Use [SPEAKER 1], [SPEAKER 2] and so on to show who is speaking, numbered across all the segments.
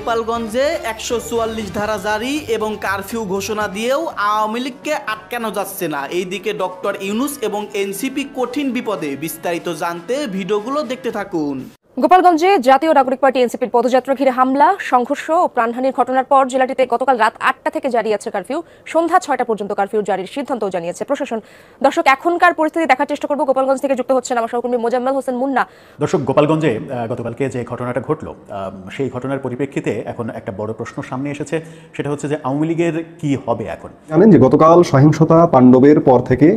[SPEAKER 1] গোপালগঞ্জে ১৪৪ ধারা জারি এবং কারফিউ ঘোষণা দিয়েও আওয়ামী লীগকে আটকানো যাচ্ছে না। এইদিকে ডক্টর ইউনূস এবং এনসিপি কঠিন বিপদে। বিস্তারিত জানতে ভিডিওগুলো দেখতে থাকুন।
[SPEAKER 2] গোপালগঞ্জে জাতীয় নাগরিক পার্টি এনসিপির পদযাত্রা ঘিরে হামলা, সংঘর্ষ ও প্রাণহানির ঘটনার পর জেলাটিতে গতকাল রাত ৮টা থেকে জারি আছে কারফিউ। সন্ধ্যা ৬টা পর্যন্ত কারফিউ জারির সিদ্ধান্তও জানিয়েছে প্রশাসন। দর্শক, এখনকার পরিস্থিতি দেখার চেষ্টা করব। গোপালগঞ্জ থেকে যুক্ত হচ্ছেন আমার সহকর্মী মোজাম্মেল হোসেন মুন্না।
[SPEAKER 3] দর্শক, গোপালগঞ্জে গতকালকে যে ঘটনাটা ঘটলো, সেই ঘটনার পরিপ্রেক্ষিতে এখন একটা বড় প্রশ্ন সামনে এসেছে। সেটা হচ্ছে যে আওয়ামী লীগের কি হবে এখন।
[SPEAKER 4] জানেন যে গতকাল সহিংসতা তাণ্ডবের পর থেকে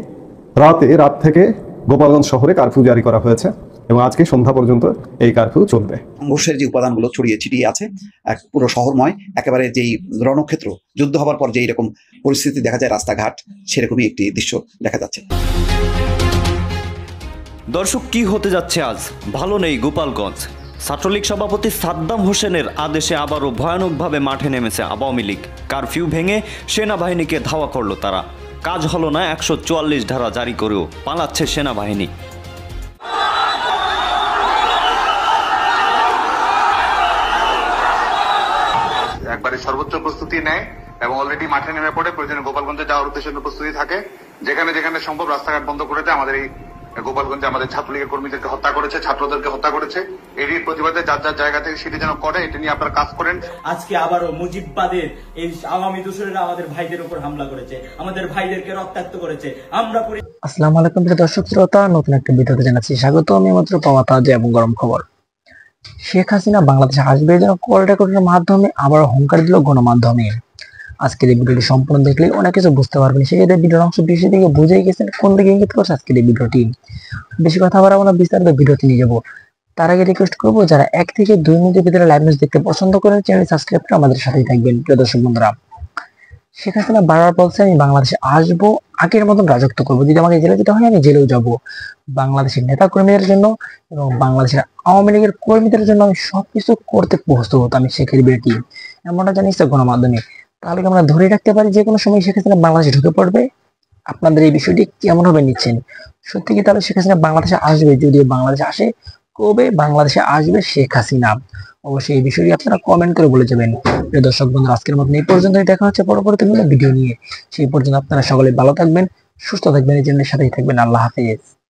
[SPEAKER 4] রাত থেকে গোপালগঞ্জ শহরে কারফিউ জারি করা হয়েছে এবং আজকে সন্ধ্যা পর্যন্ত এই কারফিউ চলবে।
[SPEAKER 5] সংঘর্ষের যে উপাদানগুলো ছড়িয়ে ছিটিয়ে আছে এক পুরো শহরময়, একেবারে যেই রণক্ষেত্র, যুদ্ধ হবার পর যেই রকম পরিস্থিতি দেখা যায় রাস্তাঘাট, সেরকমই একটি দৃশ্য দেখা যাচ্ছে।
[SPEAKER 6] দর্শক, কি হতে যাচ্ছে আজ? ভালো নেই গোপালগঞ্জ। ছাত্রলীগ সভাপতি সাদ্দাম হোসেনের আদেশে আবারও ভয়ানকভাবে মাঠে নেমেছে আওয়ামী লীগ। কারফিউ ভেঙে সেনাবাহিনীকে ধাওয়া করলো তারা। কাজ হলো না, ১৪৪ ধারা জারি করেও পালাচ্ছে সেনাবাহিনী।
[SPEAKER 7] একবারে সর্বোচ্চ প্রস্তুতি নেয় এবং অলরেডি মাঠে নেমে পড়ে প্রয়োজনে গোপালগঞ্জে যাওয়ার উদ্দেশ্যে প্রস্তুতি থাকে। যেখানে যেখানে সম্ভব রাস্তাঘাট বন্ধ করে দেয়। আমাদের এই গোপালগঞ্জে আমাদের ছাত্রলীগের কর্মীদেরকে হত্যা করেছে, ছাত্রদেরকে হত্যা করেছে। এরই প্রতিবাদে যার যার জায়গা থেকে সেটি যেন করে, এটা নিয়ে আপনারা কাজ করেন।
[SPEAKER 8] আজকে আবারও মুজিববাদের এই আওয়ামী দোসরেরা আমাদের ভাইদের উপর হামলা করেছে, আমাদের ভাইদেরকে রক্তাক্ত করেছে। আমরা
[SPEAKER 9] আসসালামু আলাইকুম প্রিয় দর্শক শ্রোতা, নতুন একটা ভিডিওতে জানাচ্ছি স্বাগত। আমি মাত্র পাওয়া তাজা এবং গরম খবর। শেখ হাসিনা বাংলাদেশে আসবে যেন কল রেকর্ডের মাধ্যমে আবার হুঙ্কার দিল গণমাধ্যমে। আজকের এই ভিডিওটি সম্পূর্ণ দেখলে অনেক কিছু বুঝতে পারবেন। সেক্ষেত্রে ভিডিওর অংশ বেশি দিকে বুঝেই গেছেন কোন দিকে ইঙ্গিত করছে আজকের এই ভিডিওটি। বেশি কথা বলা আমরা বিস্তারিত ভিডিওতে নিয়ে যাবো। তার আগে রিকোয়েস্ট করবো, যারা ১ থেকে ২ মিনিটের ভিতরে লাইভ নিউজ দেখতে পছন্দ করেন, চ্যানেল সাবস্ক্রাইব করে আমাদের সাথেই থাকবেন। প্রিয় দর্শক বন্ধুরা, শেখ হাসিনা বারবার বলছে আমি বাংলাদেশে আসবো, আগের মতন রাজত্ব করবো, যদি আমাকে জেলে যেতে হয় আমি জেলেও যাবো। বাংলাদেশের নেতা কর্মীদের জন্য এবং বাংলাদেশের আওয়ামী লীগের কর্মীদের জন্য আমি সবকিছু করতে প্রস্তুত হতো। আমি শেখের বেটি, এমনটা জানিয়েছে গণমাধ্যমে। তাহলে আমরা ধরে রাখতে পারি যে কোনো সময় শেখ হাসিনা বাংলাদেশে ঢুকে পড়বে। আপনাদের এই বিষয়টি কেমন ভাবে নিচ্ছেন? সত্যি কি তাহলে শেখ হাসিনা বাংলাদেশে আসবে? যদি বাংলাদেশে আসে, কবে বাংলাদেশে আসবে শেখ হাসিনা? অবশ্যই এই বিষয়টি আপনারা কমেন্ট করে বলে যাবেন। প্রিয় দর্শক বন্ধুরা, আজকের মতন এই পর্যন্তই। দেখা হচ্ছে পরবর্তী ভিডিও নিয়ে। সেই পর্যন্ত আপনারা সকলে ভালো থাকবেন, সুস্থ থাকবেন, এই চ্যানেলের সাথেই থাকবেন। আল্লাহ হাফেজ।